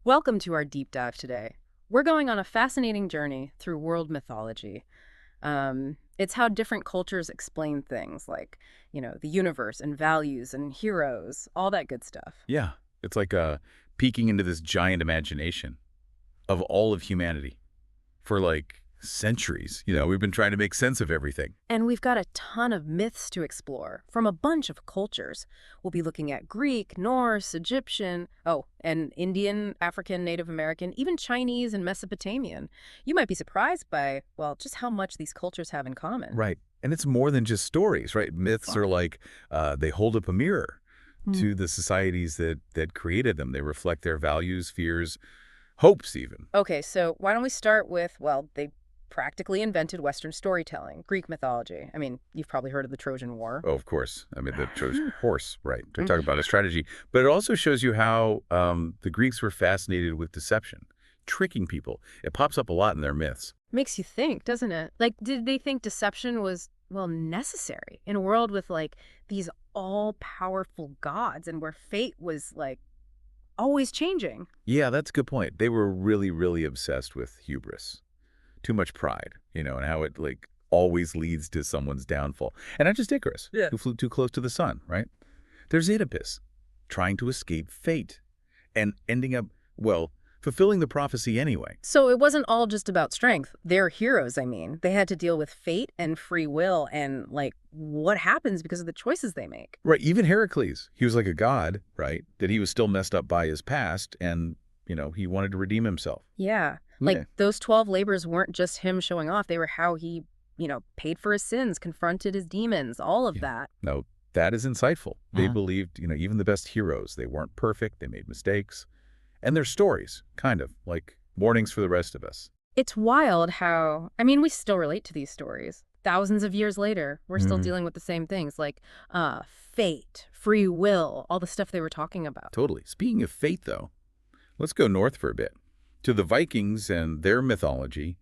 Welcome to our deep dive today. We're going on a fascinating journey through world mythology. It's how different cultures explain things like, the universe and values and heroes, all that good stuff. Yeah, it's like peeking into this giant imagination of all of humanity for like centuries. We've been trying to make sense of everything. And we've got a ton of myths to explore from a bunch of cultures. We'll be looking at Greek, Norse, Egyptian, and Indian, African, Native American, even Chinese and Mesopotamian. You might be surprised by, well, just how much these cultures have in common. Right. And it's more than just stories, right? Myths are like they hold up a mirror Hmm. to the societies that created them. They reflect their values, fears, hopes even. Okay, so why don't we start with, well, they practically invented Western storytelling, Greek mythology. I mean, you've probably heard of the Trojan War. Oh, of course. I mean, the Trojan horse, right? They're talking about a strategy. But it also shows you how the Greeks were fascinated with deception, tricking people. It pops up a lot in their myths. Makes you think, doesn't it? Like, did they think deception was, well, necessary in a world with, like, these all-powerful gods and where fate was, like, always changing? Yeah, that's a good point. They were really, really obsessed with hubris, too much pride, and how it like always leads to someone's downfall. And not just Icarus, Yeah. who flew too close to the sun, right? There's Oedipus, trying to escape fate and ending up, well, fulfilling the prophecy anyway. So it wasn't all just about strength. They're heroes, I mean. They had to deal with fate and free will and, like, what happens because of the choices they make. Right, even Heracles, he was like a god, right? That he was still messed up by his past and, he wanted to redeem himself. Yeah. Yeah. Like, those 12 labors weren't just him showing off. They were how he, paid for his sins, confronted his demons, all of Yeah. that. No, that is insightful. They Uh-huh. believed, even the best heroes, they weren't perfect, they made mistakes. And their stories, kind of, like warnings for the rest of us. It's wild how, I mean, we still relate to these stories. Thousands of years later, we're still Mhm. dealing with the same things like fate, free will, all the stuff they were talking about. Totally. Speaking of fate, though, let's go north for a bit. To the Vikings and their mythology,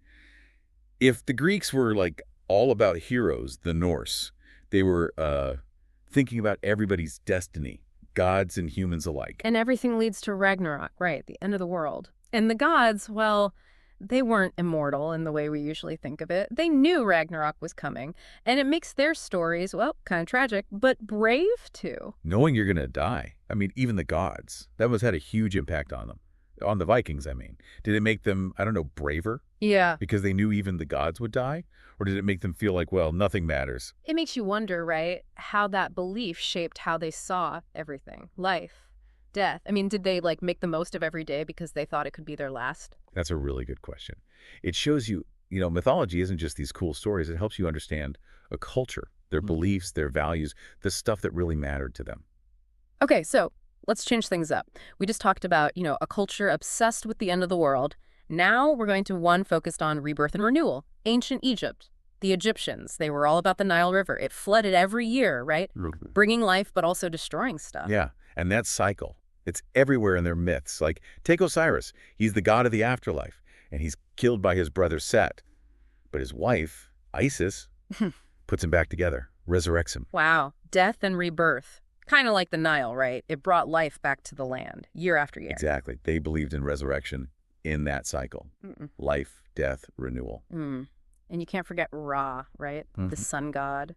if the Greeks were like all about heroes, the Norse, they were thinking about everybody's destiny, gods and humans alike. And everything leads to Ragnarok, right? The end of the world. And the gods, well, they weren't immortal in the way we usually think of it. They knew Ragnarok was coming, and it makes their stories, well, kind of tragic, but brave too. Knowing you're going to die, I mean, even the gods, that must have had a huge impact on them. On the Vikings, I mean. Did it make them, I don't know, braver? Yeah. Because they knew even the gods would die? Or did it make them feel like, well, nothing matters? It makes you wonder, right, how that belief shaped how they saw everything. Life, death. I mean, did they, like, make the most of every day because they thought it could be their last? That's a really good question. It shows you, mythology isn't just these cool stories. It helps you understand a culture, their beliefs, their values, the stuff that really mattered to them. Okay, so let's change things up. We just talked about, a culture obsessed with the end of the world. Now we're going to one focused on rebirth and renewal. Ancient Egypt. The Egyptians, they were all about the Nile River. It flooded every year, right? Bringing life, but also destroying stuff. Yeah, and that cycle, it's everywhere in their myths. Like, take Osiris. He's the god of the afterlife, and he's killed by his brother Set. But his wife, Isis, puts him back together, resurrects him. Wow. Death and rebirth. Kind of like the Nile, right? It brought life back to the land, year after year. Exactly. They believed in resurrection in that cycle. Mm-mm. Life, death, renewal. Mm. And you can't forget Ra, right? The Mhm. sun god,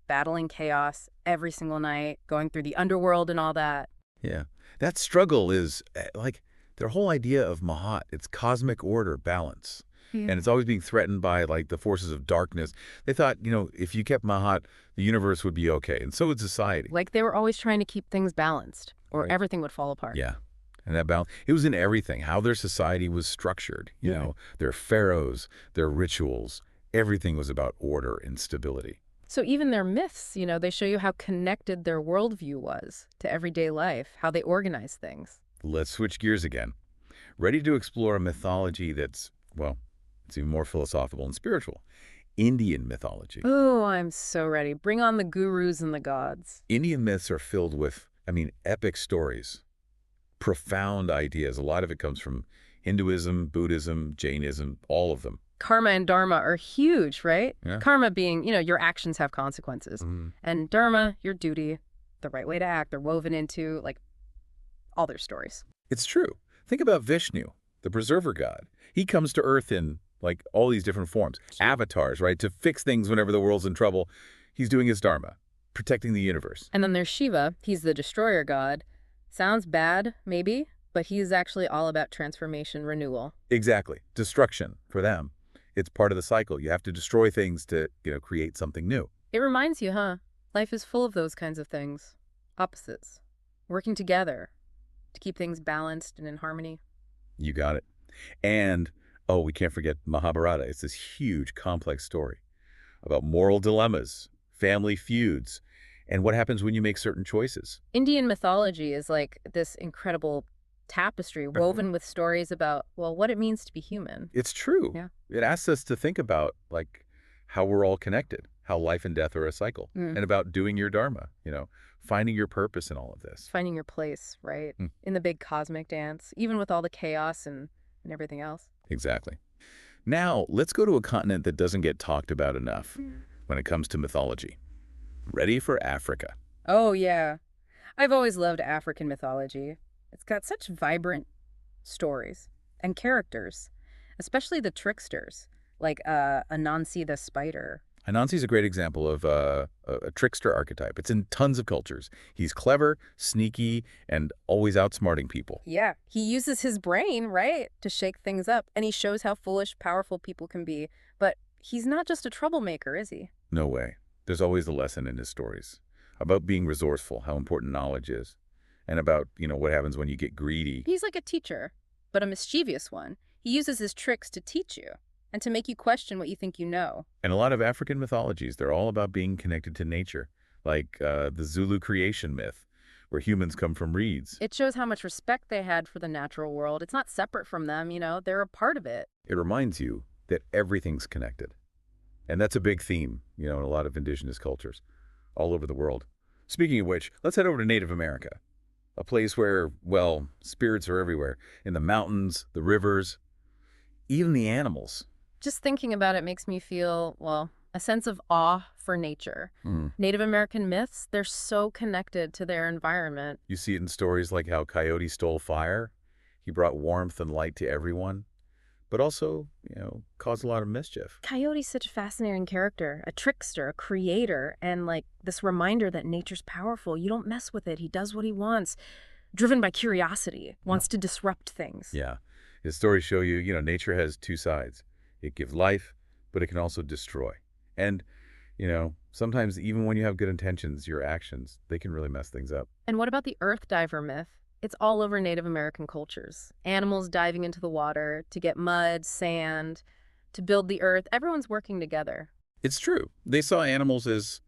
battling chaos every single night, going through the underworld and all that. Yeah. That struggle is like their whole idea of Mahat. It's cosmic order, balance. Yeah. And it's always being threatened by like the forces of darkness. They thought, if you kept Mahat, the universe would be okay. And so would society. Like they were always trying to keep things balanced, or Right. everything would fall apart. Yeah. And that balance, it was in everything, how their society was structured, their pharaohs, their rituals, everything was about order and stability. So even their myths, they show you how connected their worldview was to everyday life, how they organize things. Let's switch gears again. Ready to explore a mythology that's, well, it's even more philosophical and spiritual. Indian mythology. Oh, I'm so ready. Bring on the gurus and the gods. Indian myths are filled with, epic stories, profound ideas. A lot of it comes from Hinduism, Buddhism, Jainism, all of them. Karma and dharma are huge, right? Yeah. Karma being, your actions have consequences. Mhm. And dharma, your duty, the right way to act. They're woven into, like, all their stories. It's true. Think about Vishnu, the preserver god. He comes to Earth in, like, all these different forms. Avatars, right? To fix things whenever the world's in trouble. He's doing his dharma, protecting the universe. And then there's Shiva. He's the destroyer god. Sounds bad, maybe, but he's actually all about transformation, renewal. Exactly. Destruction, for them. It's part of the cycle. You have to destroy things to, create something new. It reminds you, huh? Life is full of those kinds of things. Opposites. Working together to keep things balanced and in harmony. You got it. And, oh, we can't forget Mahabharata. It's this huge, complex story about moral dilemmas, family feuds, and what happens when you make certain choices. Indian mythology is like this incredible tapestry woven with stories about, well, what it means to be human. It's true. Yeah. It asks us to think about, like, how we're all connected, how life and death are a cycle, and about doing your dharma, finding your purpose in all of this. Finding your place, right? In the big cosmic dance, even with all the chaos and everything else. Exactly. Now, let's go to a continent that doesn't get talked about enough when it comes to mythology. Ready for Africa. Oh, yeah. I've always loved African mythology. It's got such vibrant stories and characters, especially the tricksters, like Anansi the spider. Anansi's a great example of a trickster archetype. It's in tons of cultures. He's clever, sneaky, and always outsmarting people. Yeah, he uses his brain, right, to shake things up, and he shows how foolish, powerful people can be. But he's not just a troublemaker, is he? No way. There's always a lesson in his stories about being resourceful, how important knowledge is, and about, what happens when you get greedy. He's like a teacher, but a mischievous one. He uses his tricks to teach you and to make you question what you think you know. And a lot of African mythologies, they're all about being connected to nature, like the Zulu creation myth, where humans come from reeds. It shows how much respect they had for the natural world. It's not separate from them, they're a part of it. It reminds you that everything's connected. And that's a big theme, in a lot of indigenous cultures all over the world. Speaking of which, let's head over to Native America, a place where, well, spirits are everywhere, in the mountains, the rivers, even the animals. Just thinking about it makes me feel, well, a sense of awe for nature. Native American myths, they're so connected to their environment. You see it in stories like how Coyote stole fire. He brought warmth and light to everyone, but also, caused a lot of mischief. Coyote's such a fascinating character, a trickster, a creator, and like this reminder that nature's powerful. You don't mess with it. He does what he wants, driven by curiosity, wants to disrupt things. Yeah. His stories show you, nature has two sides. It gives life, but it can also destroy. And, sometimes even when you have good intentions, your actions, they can really mess things up. And what about the earth diver myth? It's all over Native American cultures. Animals diving into the water to get mud, sand, to build the earth. Everyone's working together. It's true. They saw animals as,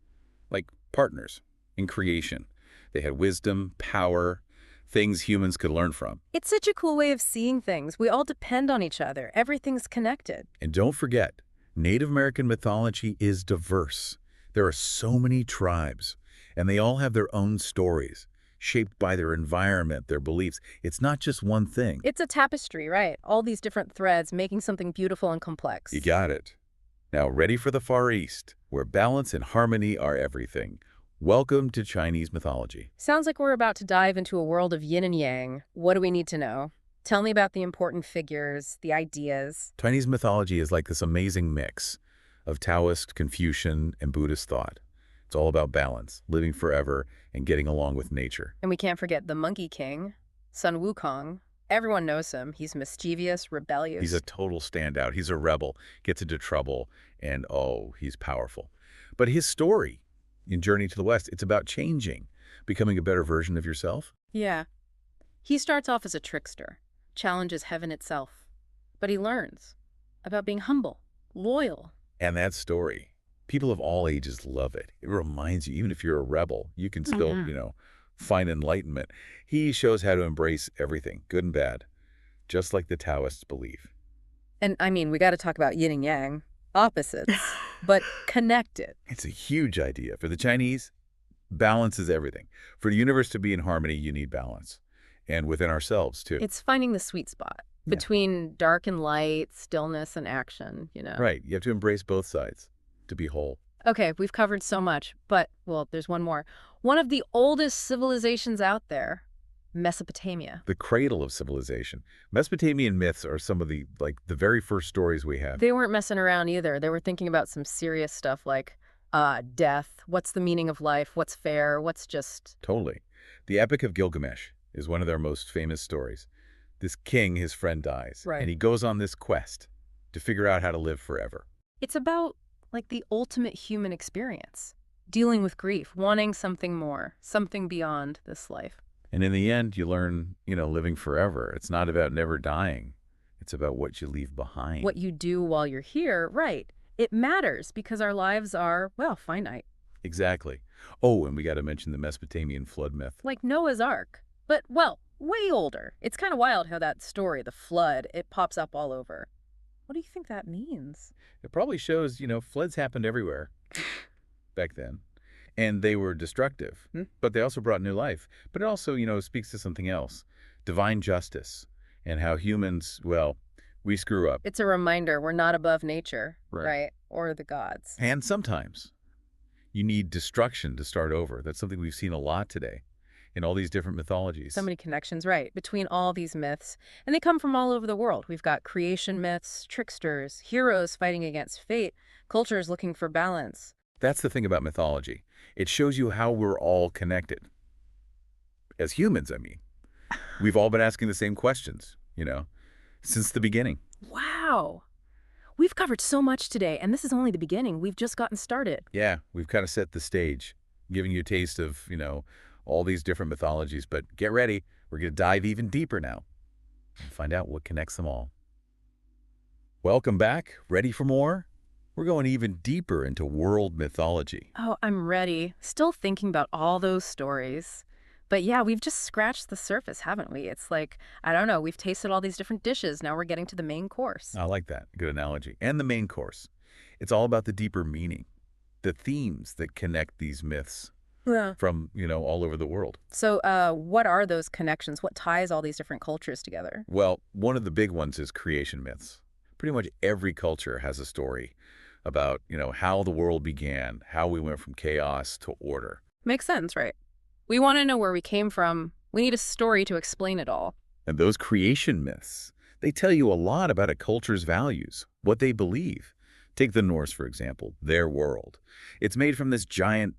like, partners in creation. They had wisdom, power, things humans could learn from. It's such a cool way of seeing things. We all depend on each other. Everything's connected. And don't forget, Native American mythology is diverse. There are so many tribes, and they all have their own stories, shaped by their environment, their beliefs. It's not just one thing. It's a tapestry, right? All these different threads making something beautiful and complex. You got it. Now, ready for the Far East, where balance and harmony are everything. Welcome to Chinese mythology. Sounds like we're about to dive into a world of yin and yang. What do we need to know? Tell me about the important figures, the ideas. Chinese mythology is like this amazing mix of Taoist, Confucian, and Buddhist thought. It's all about balance, living forever, and getting along with nature. And we can't forget the Monkey King, Sun Wukong. Everyone knows him. He's mischievous, rebellious. He's a total standout. He's a rebel, gets into trouble, and he's powerful. But his story in Journey to the West, it's about changing, becoming a better version of yourself. Yeah. He starts off as a trickster, challenges heaven itself. But he learns about being humble, loyal. And that story, people of all ages love it. It reminds you, even if you're a rebel, you can still, find enlightenment. He shows how to embrace everything, good and bad, just like the Taoists believe. And I mean, we got to talk about yin and yang, opposites, but connected. It's a huge idea. For the Chinese, balance is everything. For the universe to be in harmony, you need balance. And within ourselves, too. It's finding the sweet spot between dark and light, stillness and action, Right. You have to embrace both sides to be whole. Okay, we've covered so much, but, well, there's one more. One of the oldest civilizations out there, Mesopotamia. The cradle of civilization. Mesopotamian myths are some of the very first stories we have. They weren't messing around either. They were thinking about some serious stuff like death. What's the meaning of life? What's fair? What's just... Totally. The Epic of Gilgamesh is one of their most famous stories. This king, his friend dies, Right. and he goes on this quest to figure out how to live forever. It's about, like, the ultimate human experience. Dealing with grief, wanting something more, something beyond this life. And in the end, you learn, living forever. It's not about never dying. It's about what you leave behind. What you do while you're here, right. It matters because our lives are, well, finite. Exactly. Oh, and we got to mention the Mesopotamian flood myth. Like Noah's Ark. But, well, way older. It's kind of wild how that story, the flood, it pops up all over. What do you think that means? It probably shows, floods happened everywhere back then. And they were destructive, but they also brought new life. But it also, speaks to something else, divine justice, and how humans, well, we screw up. It's a reminder we're not above nature, Right. right? Or the gods. And sometimes you need destruction to start over. That's something we've seen a lot today in all these different mythologies. So many connections, right, between all these myths. And they come from all over the world. We've got creation myths, tricksters, heroes fighting against fate, cultures looking for balance. That's the thing about mythology. It shows you how we're all connected. As humans, I mean. We've all been asking the same questions, since the beginning. Wow. We've covered so much today, and this is only the beginning. We've just gotten started. Yeah, we've kind of set the stage, giving you a taste of, all these different mythologies. But get ready. We're going to dive even deeper now and find out what connects them all. Welcome back. Ready for more? We're going even deeper into world mythology. Oh, I'm ready. Still thinking about all those stories. But yeah, we've just scratched the surface, haven't we? It's like, I don't know, we've tasted all these different dishes. Now we're getting to the main course. I like that. Good analogy. And the main course. It's all about the deeper meaning, the themes that connect these myths from, all over the world. So what are those connections? What ties all these different cultures together? Well, one of the big ones is creation myths. Pretty much every culture has a story about, how the world began, how we went from chaos to order. Makes sense, right? We want to know where we came from. We need a story to explain it all. And those creation myths, they tell you a lot about a culture's values, what they believe. Take the Norse, for example, their world. It's made from this giant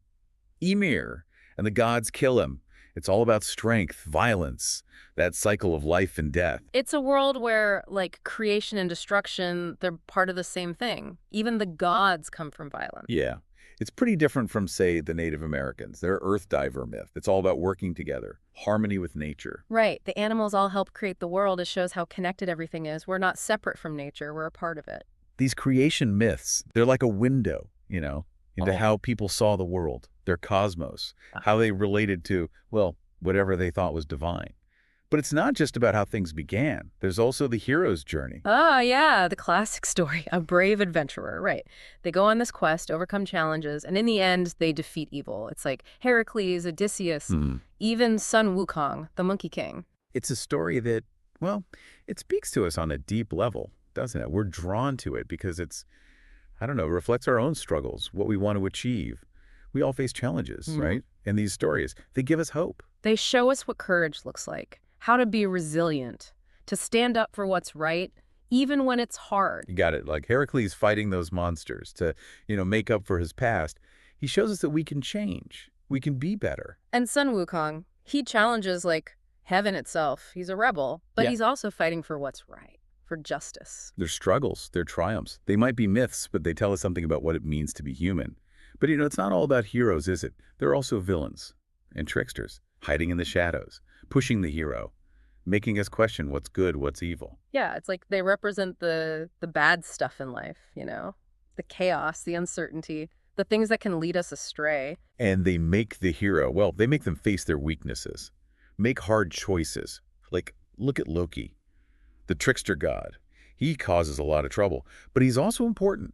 Ymir, and the gods kill him. It's all about strength, violence, that cycle of life and death. It's a world where, like, creation and destruction, they're part of the same thing. Even the gods come from violence. Yeah. It's pretty different from, say, the Native Americans. Their earth diver myth. It's all about working together, harmony with nature. Right. The animals all help create the world. It shows how connected everything is. We're not separate from nature. We're a part of it. These creation myths, they're like a window, into how people saw the world, their cosmos, how they related to, well, whatever they thought was divine. But it's not just about how things began. There's also the hero's journey. Ah, yeah, the classic story, a brave adventurer, right. They go on this quest, overcome challenges, and in the end, they defeat evil. It's like Heracles, Odysseus, even Sun Wukong, the Monkey King. It's a story that, well, it speaks to us on a deep level, doesn't it? We're drawn to it because it's, reflects our own struggles, what we want to achieve. We all face challenges, right? And these stories, they give us hope. They show us what courage looks like, how to be resilient, to stand up for what's right, even when it's hard. You got it. Like Heracles fighting those monsters to, make up for his past. He shows us that we can change. We can be better. And Sun Wukong, he challenges, like, heaven itself. He's a rebel, but he's also fighting for what's right, for justice. Their struggles, their triumphs. They might be myths, but they tell us something about what it means to be human. But, it's not all about heroes, is it? There are also villains and tricksters, hiding in the shadows, pushing the hero, making us question what's good, what's evil. Yeah, it's like they represent the bad stuff in life, the chaos, the uncertainty, the things that can lead us astray. And they make the hero, well, they make them face their weaknesses, make hard choices. Like, look at Loki, the trickster god. He causes a lot of trouble, but he's also important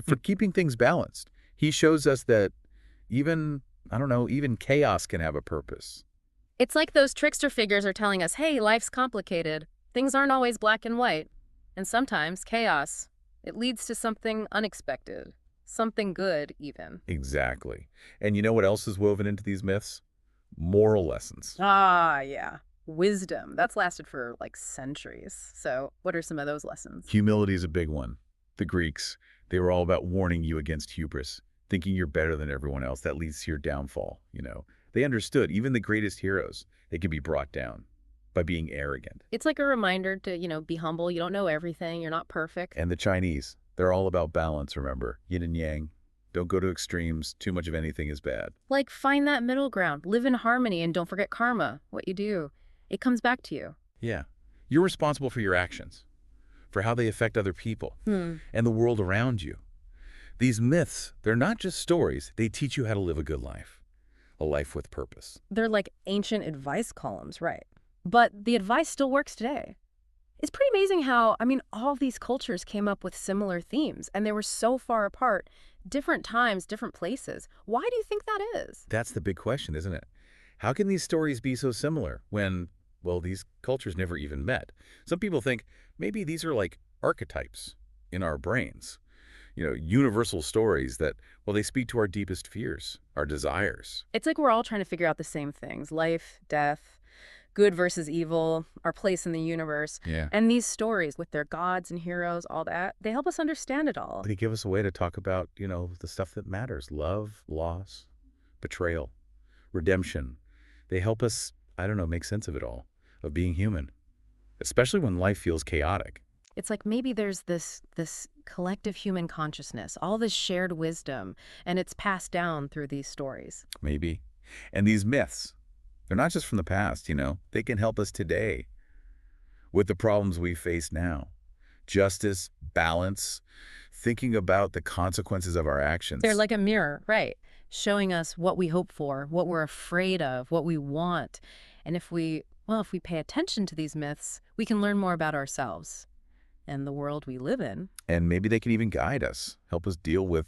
for keeping things balanced. He shows us that even chaos can have a purpose. It's like those trickster figures are telling us, hey, life's complicated. Things aren't always black and white. And sometimes chaos, it leads to something unexpected, something good even. Exactly. And you know what else is woven into these myths? Moral lessons. Ah, yeah. wisdom. That's lasted for like centuries. So what are some of those lessons? Humility is a big one. The Greeks, they were all about warning you against hubris, thinking you're better than everyone else. That leads to your downfall. They understood even the greatest heroes, they can be brought down by being arrogant. It's like a reminder to, be humble. You don't know everything. You're not perfect. And the Chinese, they're all about balance, remember? Yin and yang. Don't go to extremes. Too much of anything is bad. Like, find that middle ground. Live in harmony and don't forget karma. What you do, it comes back to you. Yeah. You're responsible for your actions, for how they affect other people Hmm. and the world around you. These myths, they're not just stories. They teach you how to live a good life, a life with purpose. They're like ancient advice columns, right? But the advice still works today. It's pretty amazing how, all of these cultures came up with similar themes, and they were so far apart, different times, different places. Why do you think that is? That's the big question, isn't it? How can these stories be so similar when, well, these cultures never even met? Some people think maybe these are like archetypes in our brains, universal stories that, well, they speak to our deepest fears, our desires. It's like we're all trying to figure out the same things: life, death, good versus evil, our place in the universe. Yeah. And these stories with their gods and heroes, all that, they help us understand it all. They give us a way to talk about, the stuff that matters: love, loss, betrayal, redemption. They help us, I don't know, make sense of it all, of being human, especially when life feels chaotic. It's like maybe there's this collective human consciousness, all this shared wisdom, and it's passed down through these stories. Maybe. And these myths, they're not just from the past, they can help us today with the problems we face now. Justice, balance, thinking about the consequences of our actions. They're like a mirror, right? Showing us what we hope for, what we're afraid of, what we want. And if we pay attention to these myths, we can learn more about ourselves and the world we live in. And maybe they can even guide us, help us deal with,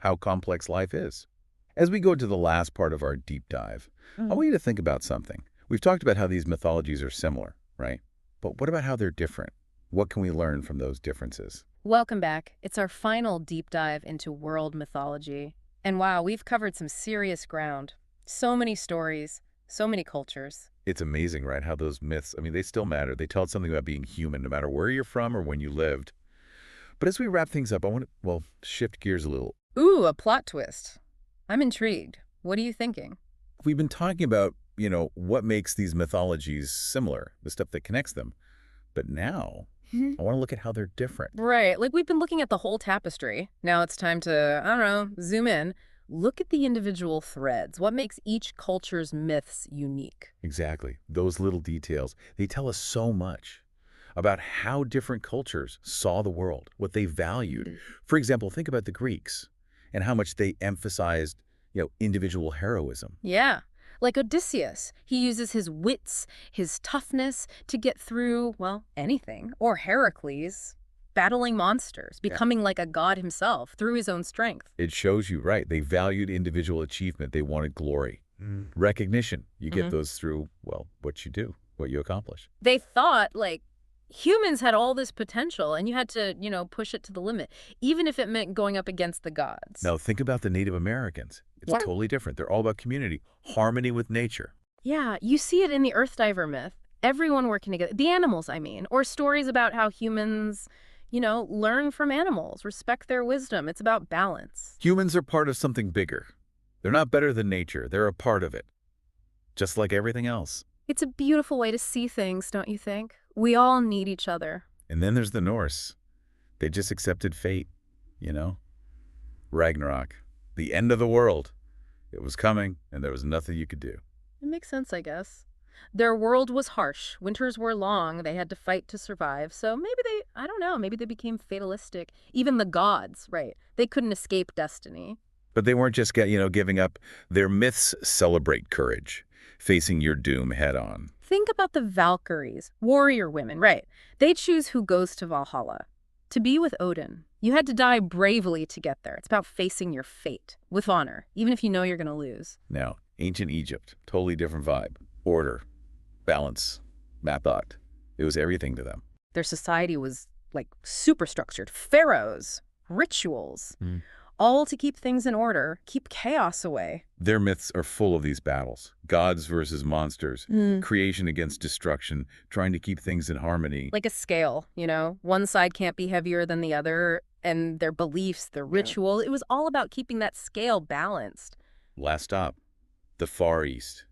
how complex life is. As we go to the last part of our deep dive, I want you to think about something. We've talked about how these mythologies are similar, right? But what about how they're different? What can we learn from those differences? Welcome back. It's our final deep dive into world mythology. And wow, we've covered some serious ground. So many stories, so many cultures. It's amazing, right, how those myths, they still matter. They tell us something about being human, no matter where you're from or when you lived. But as we wrap things up, I want to, shift gears a little. Ooh, a plot twist. I'm intrigued. What are you thinking? We've been talking about, what makes these mythologies similar, the stuff that connects them. But now, I want to look at how they're different. Right, like we've been looking at the whole tapestry. Now it's time to, zoom in. Look at the individual threads. What makes each culture's myths unique? Exactly. Those little details, they tell us so much about how different cultures saw the world, what they valued. For example, think about the Greeks and how much they emphasized, individual heroism. Yeah, like Odysseus. He uses his wits, his toughness to get through, anything. Or Heracles, battling monsters, becoming like a god himself through his own strength. It shows you, right, they valued individual achievement. They wanted glory, recognition. You get those through, what you do, what you accomplish. They thought, like, humans had all this potential and you had to, push it to the limit, even if it meant going up against the gods. Now, think about the Native Americans. It's totally different. They're all about community, harmony with nature. Yeah, you see it in the Earth Diver myth. Everyone working together. The animals, or stories about how humans, learn from animals, respect their wisdom. It's about balance. Humans are part of something bigger. They're not better than nature. They're a part of it, just like everything else. It's a beautiful way to see things, don't you think? We all need each other. And then there's the Norse. They just accepted fate, Ragnarok, the end of the world. It was coming, and there was nothing you could do. It makes sense, I guess. Their world was harsh. Winters were long. They had to fight to survive. So maybe they became fatalistic. Even the gods, right? They couldn't escape destiny. But they weren't just, giving up. Their myths celebrate courage, facing your doom head on. Think about the Valkyries, warrior women, right? They choose who goes to Valhalla. To be with Odin, you had to die bravely to get there. It's about facing your fate with honor, even if you know you're going to lose. Now, ancient Egypt, totally different vibe. Order, balance, thought. It was everything to them. Their society was like super structured. Pharaohs, rituals, all to keep things in order, keep chaos away. Their myths are full of these battles. Gods versus monsters, creation against destruction, trying to keep things in harmony. Like a scale, one side can't be heavier than the other, and their beliefs, their ritual, it was all about keeping that scale balanced. Last stop, the Far East,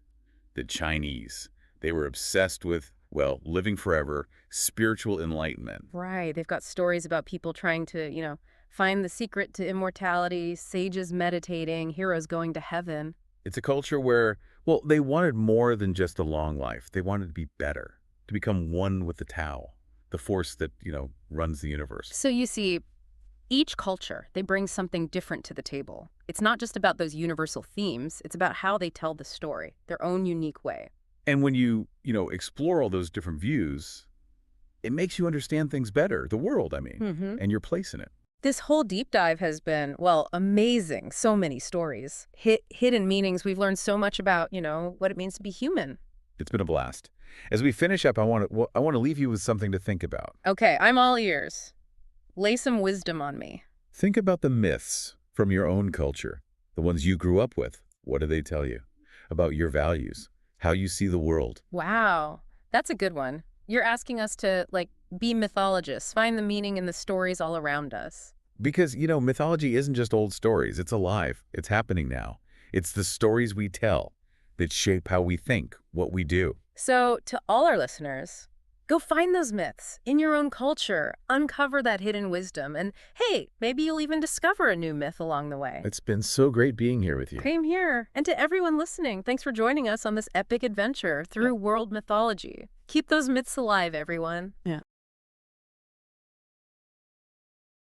the Chinese. They were obsessed with, well, living forever, spiritual enlightenment. Right, they've got stories about people trying to, find the secret to immortality, sages meditating, heroes going to heaven. It's a culture where, well, they wanted more than just a long life. They wanted to be better, to become one with the Tao, the force that, runs the universe. So you see, each culture, they bring something different to the table. It's not just about those universal themes, it's about how they tell the story, their own unique way. And when you, explore all those different views, it makes you understand things better, the world, I mean, and your place in it. This whole deep dive has been, well, amazing. So many stories. Hidden meanings. We've learned so much about, what it means to be human. It's been a blast. As we finish up, I want to leave you with something to think about. Okay, I'm all ears. Lay some wisdom on me. Think about the myths from your own culture, the ones you grew up with. What do they tell you about your values, how you see the world? Wow, that's a good one. You're asking us to, be mythologists, find the meaning in the stories all around us. Because, mythology isn't just old stories. It's alive. It's happening now. It's the stories we tell that shape how we think, what we do. So, to all our listeners, go find those myths in your own culture, uncover that hidden wisdom, and hey, maybe you'll even discover a new myth along the way. It's been so great being here with you. Same here. And to everyone listening, thanks for joining us on this epic adventure through world mythology. Keep those myths alive, everyone. Yeah.